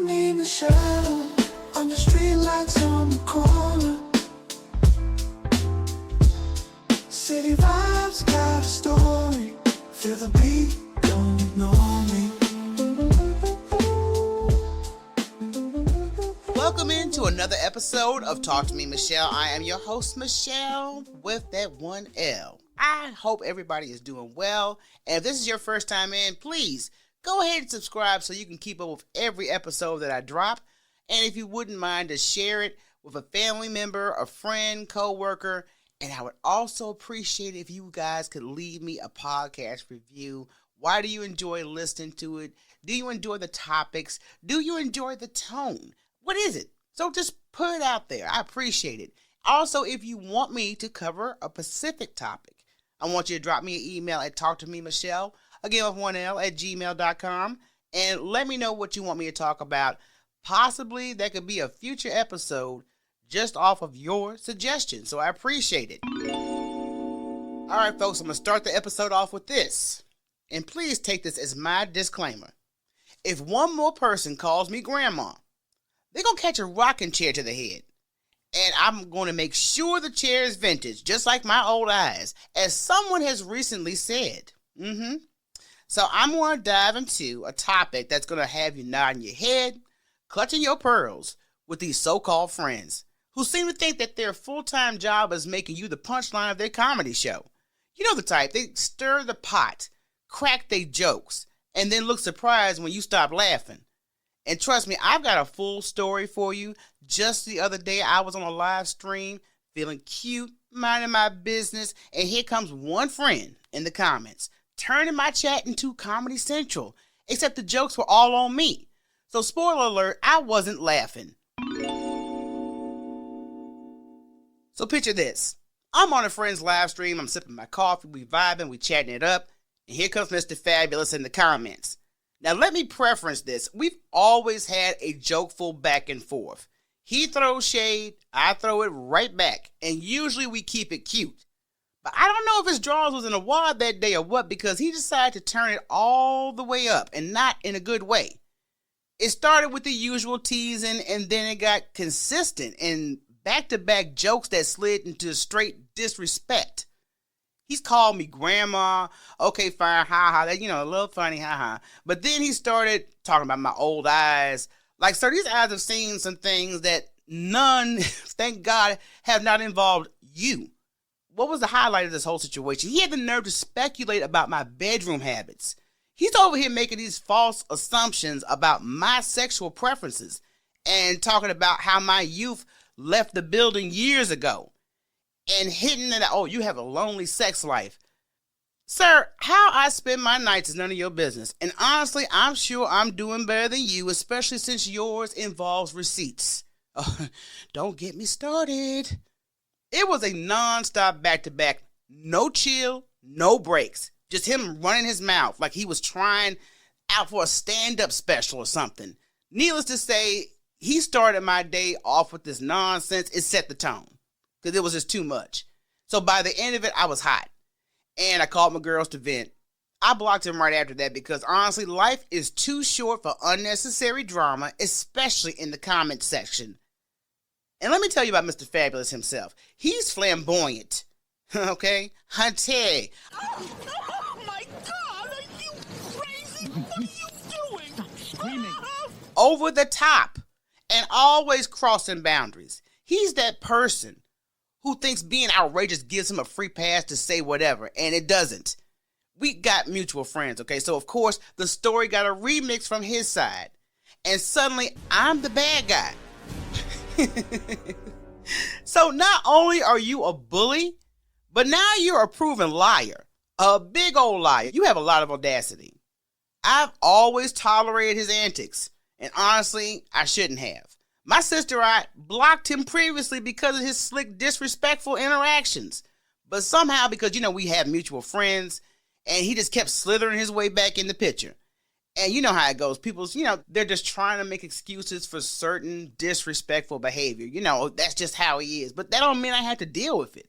me, Michele, on the street lights on the corner. City vibes got a story. Feel the beat, don't ignore me. Welcome into another episode of Talk to Me, Michele. I am your host, Michele, with that one L. I hope everybody is doing well. And if this is your first time in, please go ahead and subscribe so you can keep up with every episode that I drop. And if you wouldn't mind to share it with a family member, a friend, co-worker. And I would also appreciate it if you guys could leave me a podcast review. Why do you enjoy listening to it? Do you enjoy the topics? Do you enjoy the tone? What is it? So just put it out there. I appreciate it. Also, if you want me to cover a specific topic, I want you to drop me an email at talktomemichele, again with 1L, at gmail.com, and let me know what you want me to talk about. Possibly that could be a future episode just off of your suggestion, so I appreciate it. All right, folks, I'm going to start the episode off with this, and please take this as my disclaimer. If one more person calls me grandma, they're going to catch a rocking chair to the head. And I'm going to make sure the chair is vintage, just like my old eyes, as someone has recently said. So I'm going to dive into a topic that's going to have you nodding your head, clutching your pearls with these so-called friends who seem to think that their full-time job is making you the punchline of their comedy show. You know the type. They stir the pot, crack their jokes, and then look surprised when you stop laughing. And trust me, I've got a full story for you. Just the other day, I was on a live stream, feeling cute, minding my business, and here comes one friend in the comments, turning my chat into Comedy Central, except the jokes were all on me. So spoiler alert, I wasn't laughing. So picture this. I'm on a friend's live stream, I'm sipping my coffee, we vibing, we chatting it up, and here comes Mr. Fabulous in the comments. Now, let me preference this. We've always had a jokeful back and forth. He throws shade, I throw it right back, and usually we keep it cute. But I don't know if his drawers was in a wad that day or what, because he decided to turn it all the way up, and not in a good way. It started with the usual teasing, and then it got consistent, and back-to-back jokes that slid into straight disrespect. He's called me grandma. Okay, fine, ha-ha. That, a little funny, ha-ha. But then he started talking about my old eyes. Like, sir, these eyes have seen some things that none, thank God, have not involved you. What was the highlight of this whole situation? He had the nerve to speculate about my bedroom habits. He's over here making these false assumptions about my sexual preferences and talking about how my youth left the building years ago. And hitting that, oh, you have a lonely sex life. Sir, how I spend my nights is none of your business. And honestly, I'm sure I'm doing better than you, especially since yours involves receipts. Don't get me started. It was a non-stop back-to-back, no chill, no breaks. Just him running his mouth like he was trying out for a stand-up special or something. Needless to say, he started my day off with this nonsense. It set the tone. Because it was just too much. So by the end of it, I was hot. And I called my girls to vent. I blocked him right after that because honestly, life is too short for unnecessary drama, especially in the comment section. And let me tell you about Mr. Fabulous himself. He's flamboyant. Okay? Hunty. Oh my God, are you crazy? What are you doing? Stop screaming. Over the top. And always crossing boundaries. He's that person who thinks being outrageous gives him a free pass to say whatever, and it doesn't. We got mutual friends, okay? So, of course, the story got a remix from his side. And suddenly, I'm the bad guy. So, not only are you a bully, but now you're a proven liar. A big old liar. You have a lot of audacity. I've always tolerated his antics, and honestly, I shouldn't have. My sister, I blocked him previously because of his slick, disrespectful interactions. But somehow, because, we have mutual friends, and he just kept slithering his way back in the picture. And you know how it goes. People, they're just trying to make excuses for certain disrespectful behavior. That's just how he is. But that don't mean I have to deal with it.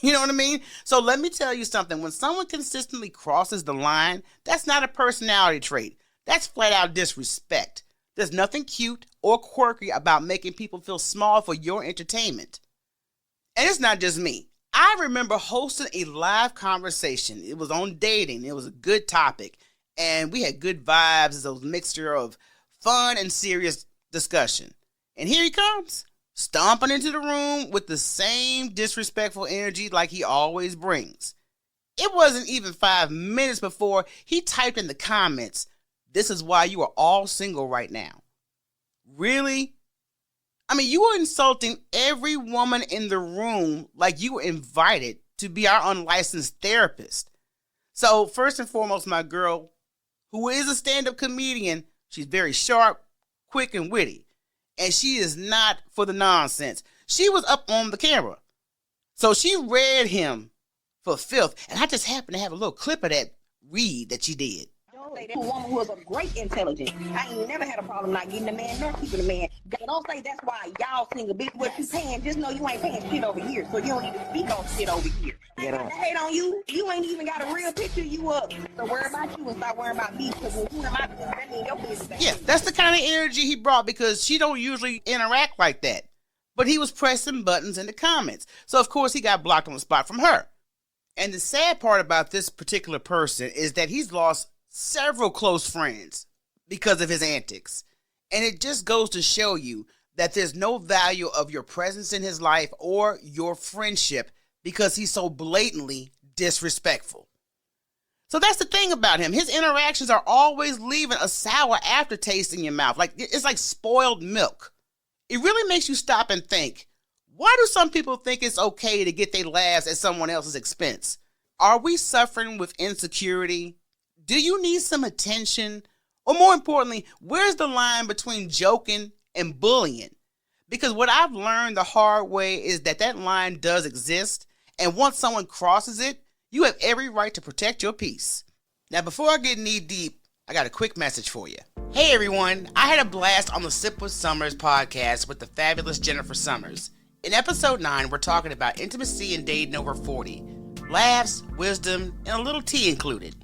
You know what I mean? So let me tell you something. When someone consistently crosses the line, that's not a personality trait. That's flat out disrespect. There's nothing cute or quirky about making people feel small for your entertainment. And it's not just me. I remember hosting a live conversation. It was on dating. It was a good topic. And we had good vibes. It's a mixture of fun and serious discussion. And here he comes, stomping into the room with the same disrespectful energy like he always brings. It wasn't even 5 minutes before he typed in the comments, "This is why you are all single right now." Really? I mean, you were insulting every woman in the room like you were invited to be our unlicensed therapist. So first and foremost, my girl, who is a stand-up comedian, she's very sharp, quick, and witty. And she is not for the nonsense. She was up on the camera. So she read him for filth. And I just happened to have a little clip of that read that she did. Don't say that to a woman who is of great intelligence. I ain't never had a problem not getting a man nor keeping a man. Don't say that's why y'all single, bitch. What you paying? Just know you ain't paying shit over here, so you don't need to speak on shit over here. I hate on you. You ain't even got a real picture of you up. So worry about you and stop worrying about me. Because when you in my business, that means your business. Yeah, that's the kind of energy he brought because she don't usually interact like that. But he was pressing buttons in the comments. So of course he got blocked on the spot from her. And the sad part about this particular person is that he's lost several close friends because of his antics. And it just goes to show you that there's no value of your presence in his life or your friendship because he's so blatantly disrespectful. So that's the thing about him. His interactions are always leaving a sour aftertaste in your mouth. Like it's like spoiled milk. It really makes you stop and think, why do some people think it's okay to get their laughs at someone else's expense? Are we suffering with insecurity? Do you need some attention? Or more importantly, where's the line between joking and bullying? Because what I've learned the hard way is that line does exist. And once someone crosses it, you have every right to protect your peace. Now, before I get knee deep, I got a quick message for you. Hey everyone, I had a blast on the Sip with Summers podcast with the fabulous Jennifer Summers. In episode 9, we're talking about intimacy and dating over 40. Laughs, wisdom, and a little tea included.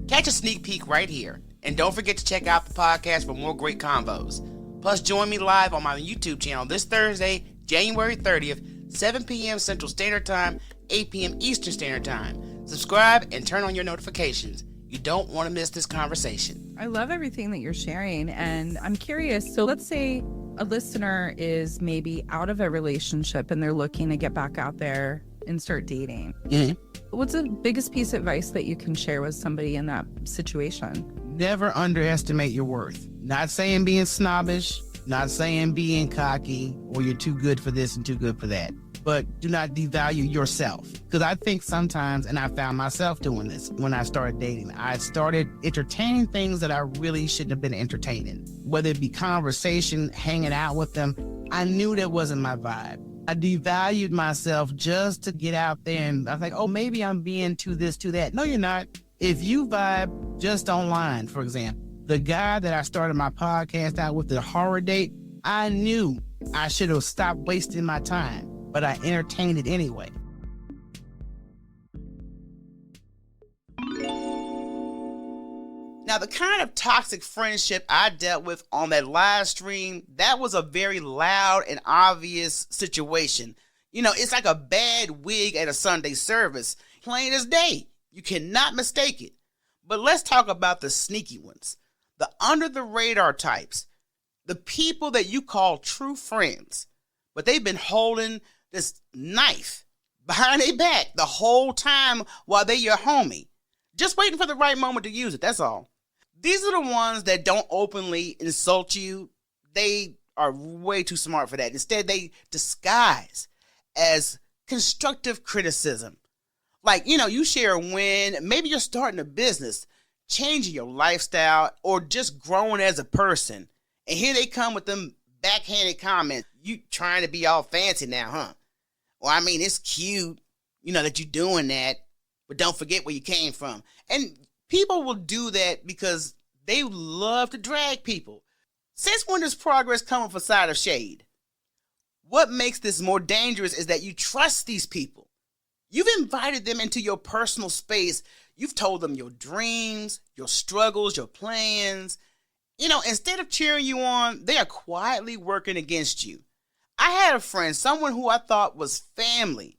Catch a sneak peek right here. And don't forget to check out the podcast for more great combos. Plus, join me live on my YouTube channel this Thursday, January 30th, 7 p.m. Central Standard Time, 8 p.m. Eastern Standard Time. Subscribe and turn on your notifications. You don't want to miss this conversation. I love everything that you're sharing, and I'm curious. So let's say a listener is maybe out of a relationship and they're looking to get back out there and start dating. Mm-hmm. What's the biggest piece of advice that you can share with somebody in that situation? Never underestimate your worth. Not saying being snobbish, not saying being cocky, or you're too good for this and too good for that. But do not devalue yourself. Because I think sometimes, and I found myself doing this when I started dating, I started entertaining things that I really shouldn't have been entertaining. Whether it be conversation, hanging out with them, I knew that wasn't my vibe. I devalued myself just to get out there and I was like, oh, maybe I'm being too this, too that. No, you're not. If you vibe just online, for example, the guy that I started my podcast out with, the horror date, I knew I should have stopped wasting my time, but I entertained it anyway. Now, the kind of toxic friendship I dealt with on that live stream, that was a very loud and obvious situation. You know, it's like a bad wig at a Sunday service, plain as day. You cannot mistake it. But let's talk about the sneaky ones, the under-the-radar types, the people that you call true friends, but they've been holding this knife behind their back the whole time while they're your homie, just waiting for the right moment to use it, that's all. These are the ones that don't openly insult you. They are way too smart for that. Instead, they disguise as constructive criticism. Like, you know, you share a win, maybe you're starting a business, changing your lifestyle, or just growing as a person. And here they come with them backhanded comments. You trying to be all fancy now, huh? Well, I mean, it's cute, you know, that you're doing that, but don't forget where you came from. And people will do that because they love to drag people. Since when does progress come with a side of shade? What makes this more dangerous is that you trust these people. You've invited them into your personal space. You've told them your dreams, your struggles, your plans, Instead of cheering you on, they are quietly working against you. I had a friend, someone who I thought was family,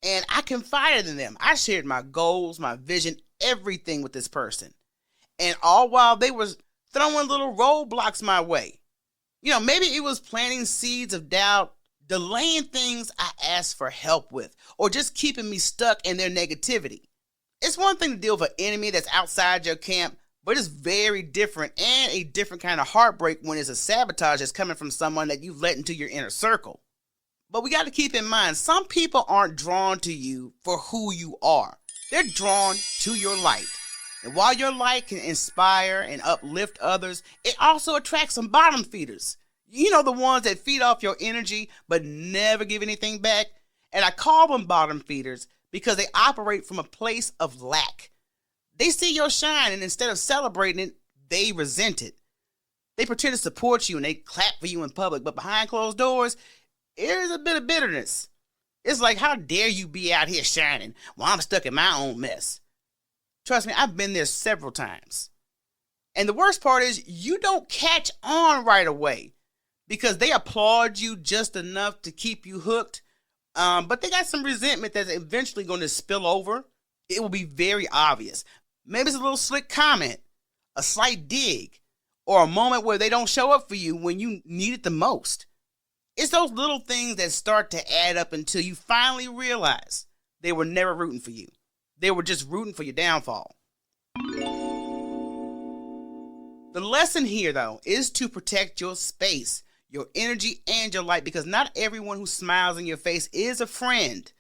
and I confided in them. I shared my goals, my vision, everything with this person. And all while they were throwing little roadblocks my way. Maybe it was planting seeds of doubt, delaying things I asked for help with, or just keeping me stuck in their negativity. It's one thing to deal with an enemy that's outside your camp, but it's very different and a different kind of heartbreak when it's a sabotage that's coming from someone that you've let into your inner circle. But we got to keep in mind, some people aren't drawn to you for who you are. They're drawn to your light. And while your light can inspire and uplift others, it also attracts some bottom feeders. The ones that feed off your energy but never give anything back. And I call them bottom feeders because they operate from a place of lack. They see your shine, and instead of celebrating it, they resent it. They pretend to support you and they clap for you in public, but behind closed doors, there's a bit of bitterness. It's like, how dare you be out here shining while I'm stuck in my own mess? Trust me, I've been there several times. And the worst part is you don't catch on right away because they applaud you just enough to keep you hooked. But they got some resentment that's eventually going to spill over. It will be very obvious. Maybe it's a little slick comment, a slight dig, or a moment where they don't show up for you when you need it the most. It's those little things that start to add up until you finally realize they were never rooting for you. They were just rooting for your downfall. The lesson here, though, is to protect your space, your energy, and your light, because not everyone who smiles in your face is a friend.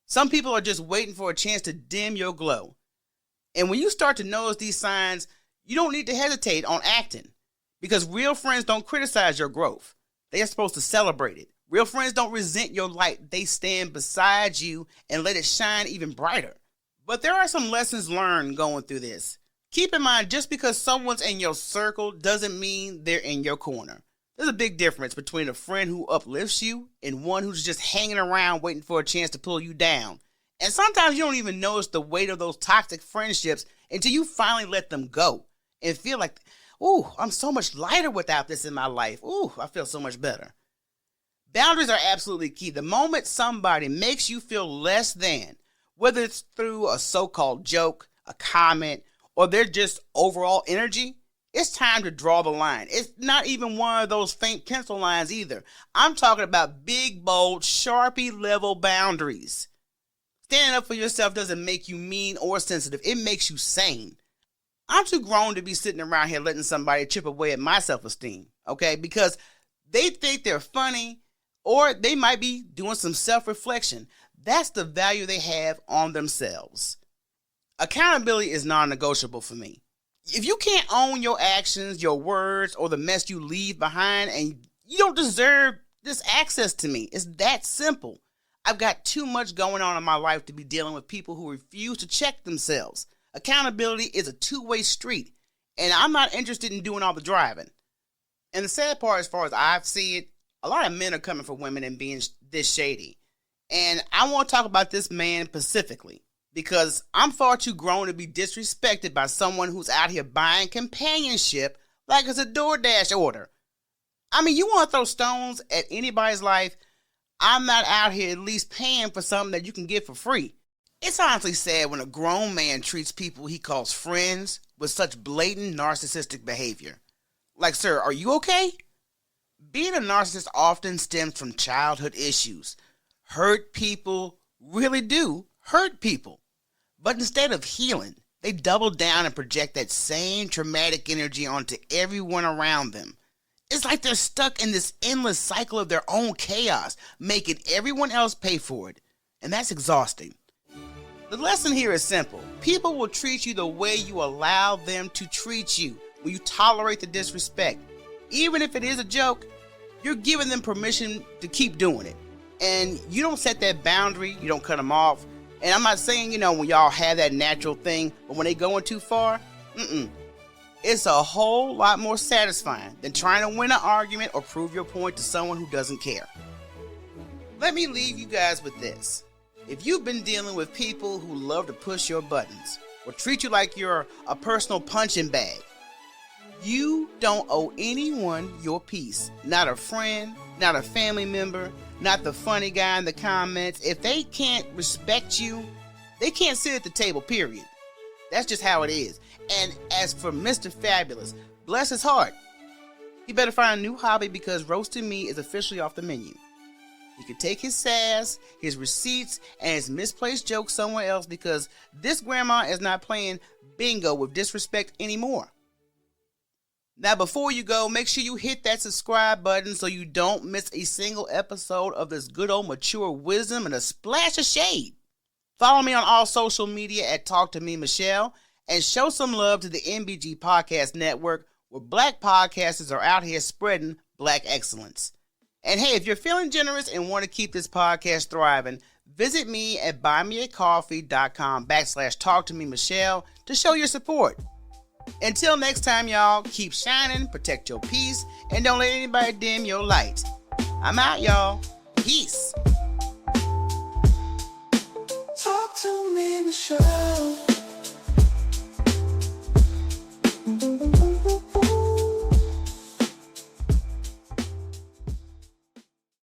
Some people are just waiting for a chance to dim your glow. And when you start to notice these signs, you don't need to hesitate on acting, because real friends don't criticize your growth. They are supposed to celebrate it. Real friends don't resent your light. They stand beside you and let it shine even brighter. But there are some lessons learned going through this. Keep in mind, just because someone's in your circle doesn't mean they're in your corner. There's a big difference between a friend who uplifts you and one who's just hanging around waiting for a chance to pull you down. And sometimes you don't even notice the weight of those toxic friendships until you finally let them go and feel like, ooh, I'm so much lighter without this in my life. Ooh, I feel so much better. Boundaries are absolutely key. The moment somebody makes you feel less than, whether it's through a so-called joke, a comment, or their just overall energy, it's time to draw the line. It's not even one of those faint pencil lines either. I'm talking about big, bold, Sharpie level boundaries. Standing up for yourself doesn't make you mean or sensitive. It makes you sane. I'm too grown to be sitting around here letting somebody chip away at my self-esteem, okay? Because they think they're funny, or they might be doing some self-reflection. That's the value they have on themselves. Accountability is non-negotiable for me. If you can't own your actions, your words, or the mess you leave behind, and you don't deserve this access to me, it's that simple. I've got too much going on in my life to be dealing with people who refuse to check themselves. Accountability is a two-way street, and I'm not interested in doing all the driving. And the sad part, as far as I see it, a lot of men are coming for women and being this shady. And I want to talk about this man specifically because I'm far too grown to be disrespected by someone who's out here buying companionship like it's a DoorDash order. I mean, you want to throw stones at anybody's life? I'm not out here at least paying for something that you can get for free. It's honestly sad when a grown man treats people he calls friends with such blatant narcissistic behavior. Like, sir, are you okay? Being a narcissist often stems from childhood issues. Hurt people really do hurt people. But instead of healing, they double down and project that same traumatic energy onto everyone around them. It's like they're stuck in this endless cycle of their own chaos, making everyone else pay for it. And that's exhausting. The lesson here is simple. People will treat you the way you allow them to treat you when you tolerate the disrespect. Even if it is a joke, you're giving them permission to keep doing it. And you don't set that boundary, you don't cut them off. And I'm not saying, when y'all have that natural thing, but when they going too far, it's a whole lot more satisfying than trying to win an argument or prove your point to someone who doesn't care. Let me leave you guys with this. If you've been dealing with people who love to push your buttons or treat you like you're a personal punching bag, You don't owe anyone your peace. Not a friend, not a family member, not the funny guy in the comments. If they can't respect you, they can't sit at the table, period. That's just how it is. And as for Mr. Fabulous, bless his heart, he better find a new hobby because roasting me is officially off the menu. He can take his sass, his receipts, and his misplaced jokes somewhere else because this grandma is not playing bingo with disrespect anymore. Now, before you go, make sure you hit that subscribe button so you don't miss a single episode of this good old mature wisdom and a splash of shade. Follow me on all social media at Talk to Me Michele and show some love to the MBG Podcast Network where black podcasters are out here spreading black excellence. And hey, if you're feeling generous and want to keep this podcast thriving, visit me at buymeacoffee.com/Talk to Me Michele to show your support. Until next time, y'all, keep shining, protect your peace, and don't let anybody dim your light. I'm out, y'all. Peace. Talk to me, Michele.